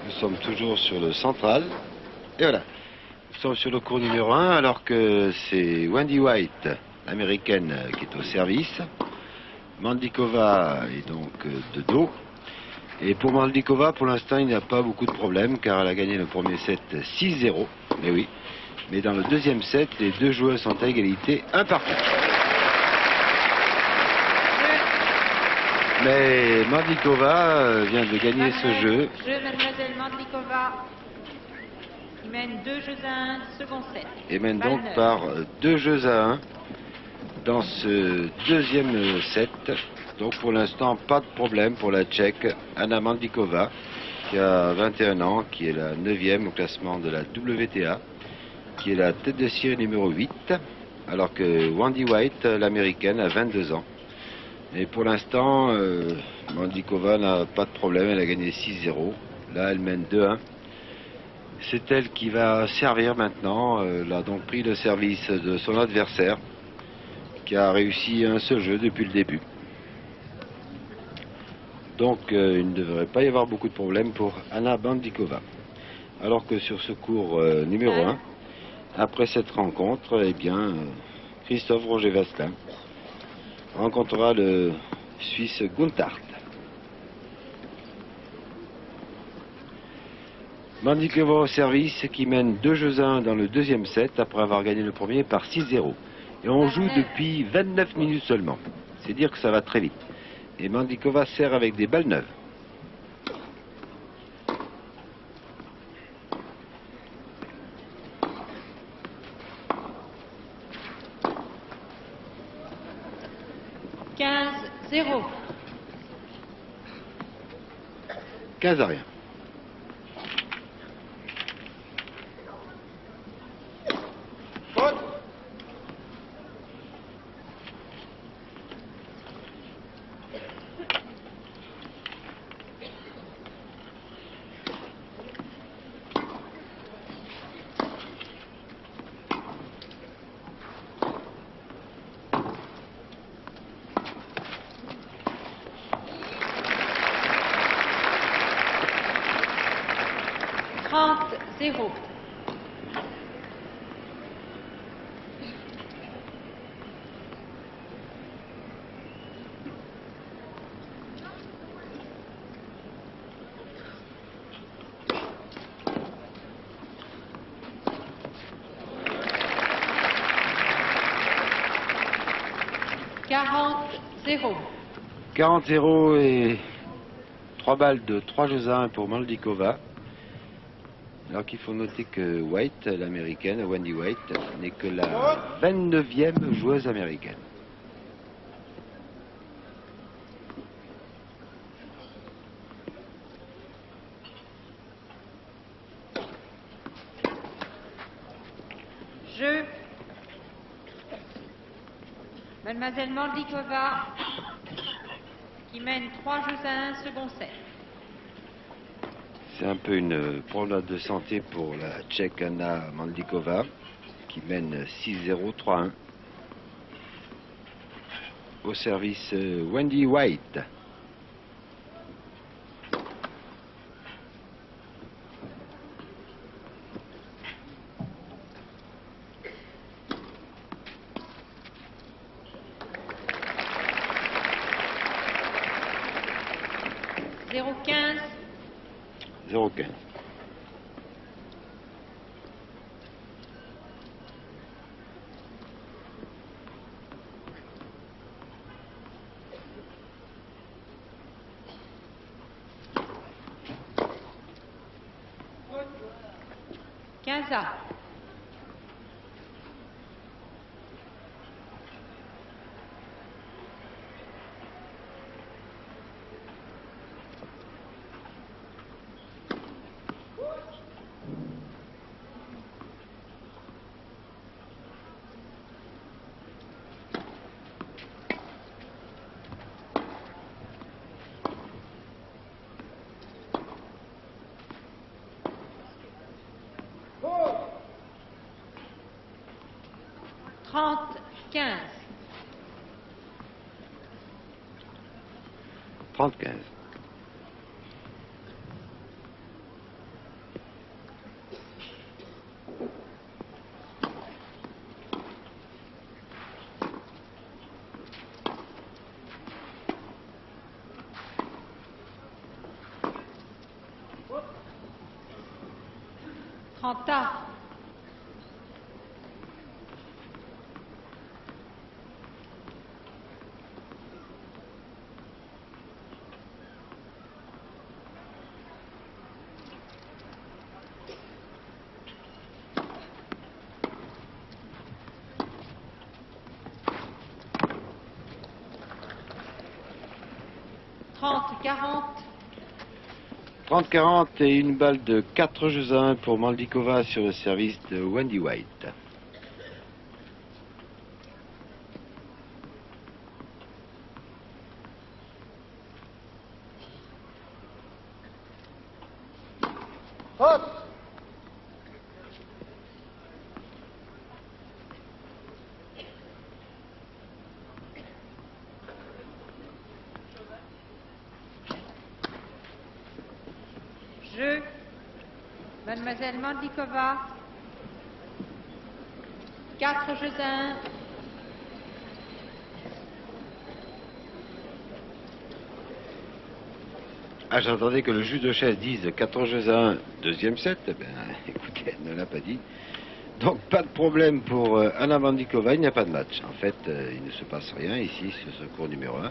Nous sommes toujours sur le central. Et voilà. Nous sommes sur le cours numéro 1 alors que c'est Wendy White, l'américaine, qui est au service. Mandlikova est donc de dos. Et pour Mandlikova, pour l'instant, il n'y a pas beaucoup de problèmes car elle a gagné le premier set 6-0. Mais oui. Mais dans le deuxième set, les deux joueurs sont à égalité, un partout. Mais Mandlikova vient de gagner ce jeu. Mademoiselle Mandlikova, qui mène 2 jeux à 1, second set. Et mène donc par 2 jeux à 1 dans ce deuxième set. Donc pour l'instant, pas de problème pour la Tchèque Anna Mandlikova, qui a 21 ans, qui est la 9e au classement de la WTA, qui est la tête de série numéro 8, alors que Wendy White, l'américaine, a 22 ans. Et pour l'instant, Mandlikova n'a pas de problème, elle a gagné 6-0. Là, elle mène 2-1. C'est elle qui va servir maintenant. Elle a donc pris le service de son adversaire, qui a réussi un seul jeu depuis le début. Donc, il ne devrait pas y avoir beaucoup de problèmes pour Anna Mandlikova. Alors que sur ce cours numéro 1, après cette rencontre, eh bien, Christophe Roger-Vasselin rencontrera le Suisse Guntart. Mandlikova au service qui mène 2 jeux à 1 dans le deuxième set après avoir gagné le premier par 6-0. Et on joue depuis 29 minutes seulement. C'est dire que ça va très vite. Et Mandlikova sert avec des balles neuves. « 15-0. 15 à rien. Zéro. Quarante 40-0 et 3 balles de 3 jeux à 1 pour Mandlikova. Alors qu'il faut noter que White, l'américaine, Wendy White, n'est que la 29e joueuse américaine. Jeu. Mademoiselle Mandlikova, qui mène 3 jeux à 1, second set. C'est un peu une promenade de santé pour la Tchèque Anna Mandlikova, qui mène 6-0, 3-1. Au service Wendy White. Zéro 15. 0-15. Quinze. 30-15. 30-15. 30 tas. Trente, 30-40 et une balle de 4 jeux à 1 pour Maldikova sur le service de Wendy White. Jeu. Mademoiselle Maldikova. 4 jeux à 1. Ah, j'entendais que le juge de chaise dise 14 jeux à 1, deuxième set. Eh ben, écoutez, elle ne l'a pas dit. Donc, pas de problème pour Anna Maldikova, il n'y a pas de match. En fait, il ne se passe rien ici sur ce cours numéro 1.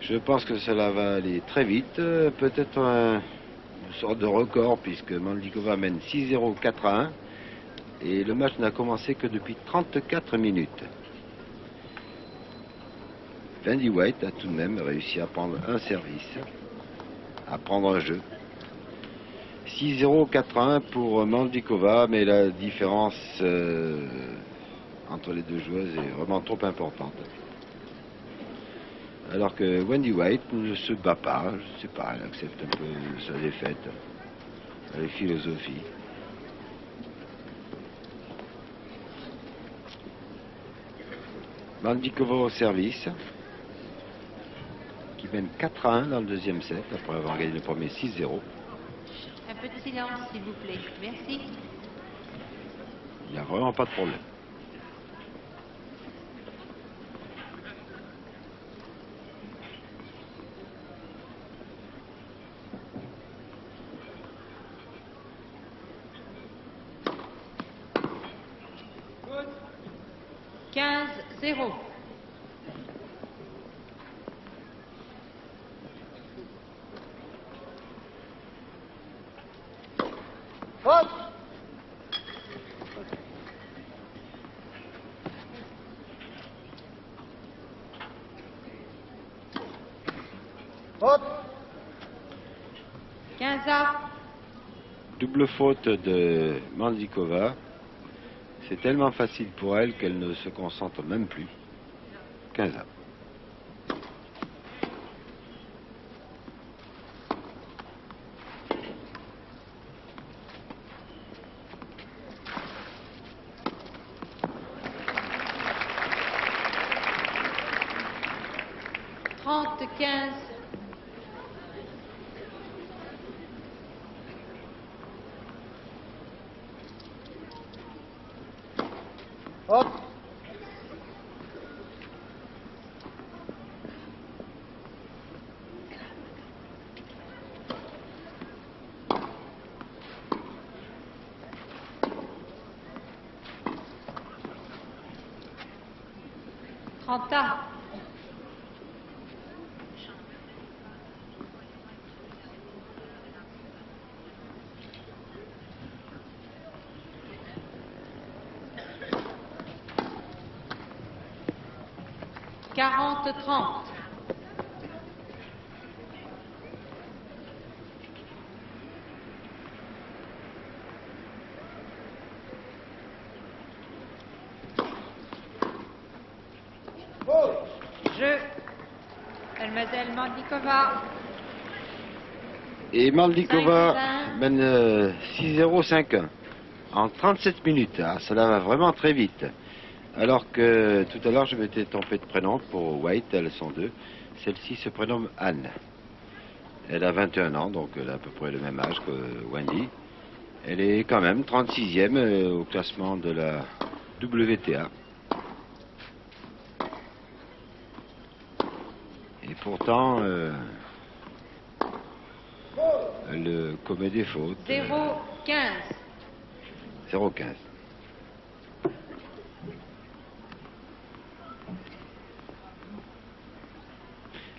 Je pense que cela va aller très vite. Peut-être une sorte de record, puisque Maldikova mène 6-0, 4-1. Et le match n'a commencé que depuis 34 minutes. Wendy White a tout de même réussi à prendre un service, à prendre un jeu. 6-0, 4-1 pour Maldikova, mais la différence entre les deux joueuses est vraiment trop importante. Alors que Wendy White ne se bat pas, je ne sais pas, elle accepte un peu sa défaite, avec philosophie. Maldikova au service, qui mène 4-1 dans le deuxième set, après avoir gagné le premier 6-0. Un peu de silence, s'il vous plaît. Merci. Il n'y a vraiment pas de problème. Quinze, 0. Quinze à. Double faute de Maldikova. C'est tellement facile pour elle qu'elle ne se concentre même plus. 15 ans. Trente, 15. Trente à. Quarante, 30. Jeu. Mademoiselle Maldikova. Et Maldikova 5-1. mène 6-0, 5-1 en 37 minutes. Ah, cela va vraiment très vite. Alors que tout à l'heure, je m'étais trompé de prénom pour White, elles sont deux. Celle-ci se prénomme Anne. Elle a 21 ans, donc elle a à peu près le même âge que Wendy. Elle est quand même 36e au classement de la WTA. Et pourtant, elle commet des fautes. 0, 15. 0,15.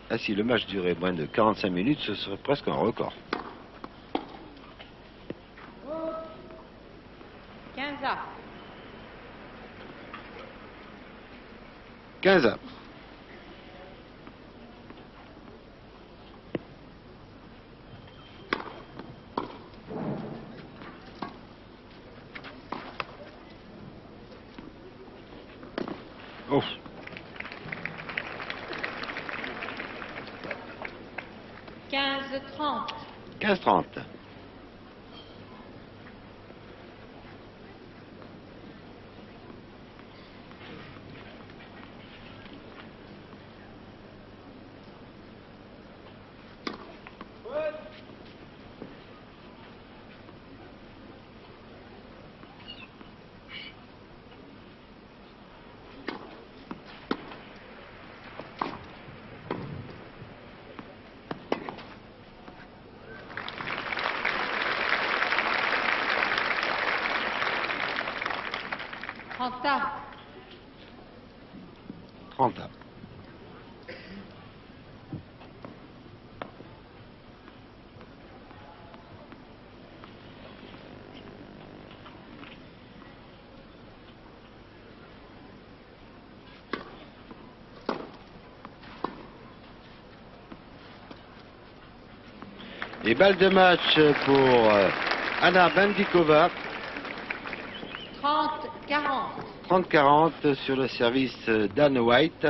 Ah, si le match durait moins de 45 minutes, ce serait presque un record. 15A. 15A. Ouf. 15-30. 15-30. Trenta. 30A. Et balle de match pour Anna Bendikova. 30-40. 30-40 sur le service d'Anne White.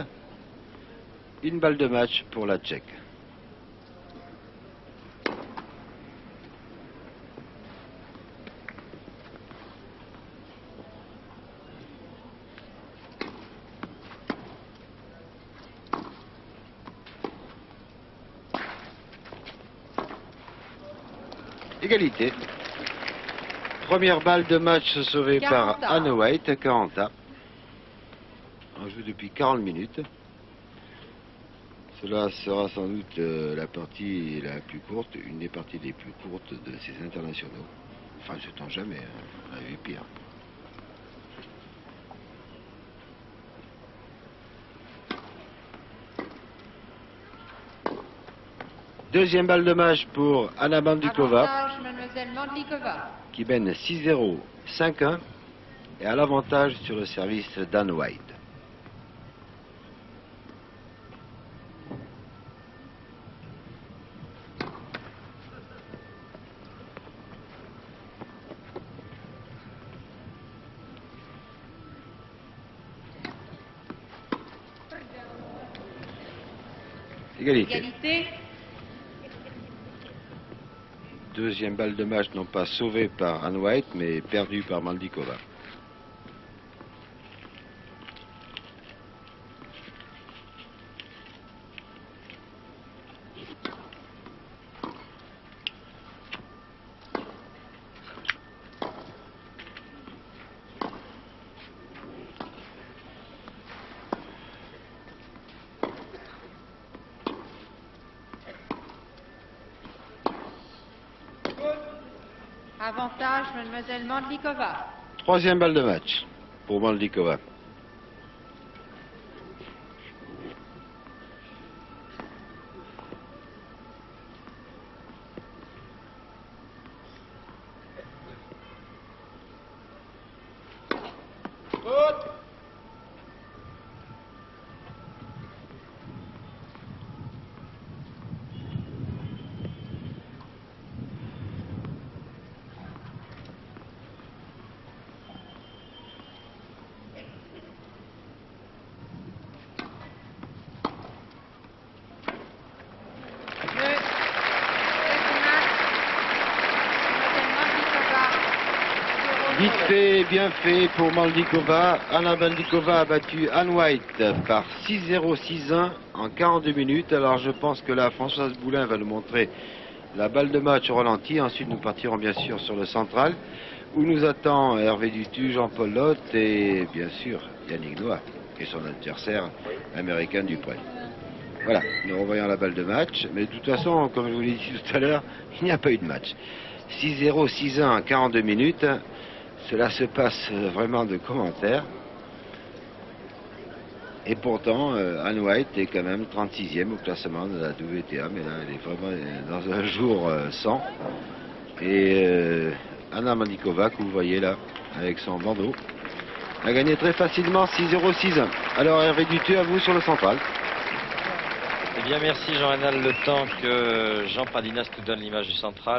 Une balle de match pour la Tchèque. Égalité. Première balle de match sauvée par 40A. Anne White, 40A. On joue depuis 40 minutes. Cela sera sans doute la partie la plus courte, une des parties les plus courtes de ces internationaux. Enfin, je tends jamais, hein. On a eu pire. Deuxième balle de match pour Anna Bendikova, Avantage, mademoiselle Mandlikova. qui mène 6-0, 5-1, et à l'avantage sur le service d'Anne White. Égalité. Égalité. Deuxième balle de match non pas sauvée par Anne White, mais perdue par Bendikova. Avantage, mademoiselle Mandlikova. Troisième balle de match pour Bendikova. Vite fait, bien fait pour Bendikova. Anna Bendikova a battu Anne White par 6-0, 6-1 en 42 minutes. Alors je pense que là, Françoise Boulin va nous montrer la balle de match au ralenti. Ensuite, nous partirons bien sûr sur le central, où nous attend Hervé Dutu, Jean-Paul Lotte et bien sûr Yannick Noah, qui est son adversaire américain Dupré. Voilà, nous revoyons la balle de match. Mais de toute façon, comme je vous l'ai dit tout à l'heure, il n'y a pas eu de match. 6-0, 6-1 en 42 minutes. Cela se passe vraiment de commentaires. Et pourtant, Anne White est quand même 36e au classement de la WTA, mais là, elle est vraiment dans un jour sans. Et Anna Mandlikova, que vous voyez là, avec son bandeau, a gagné très facilement 6-0-6. Alors Hervé Dutu, à vous sur le central. Eh bien merci Jean-Rénal, le temps que Jean Padinas nous donne l'image du central.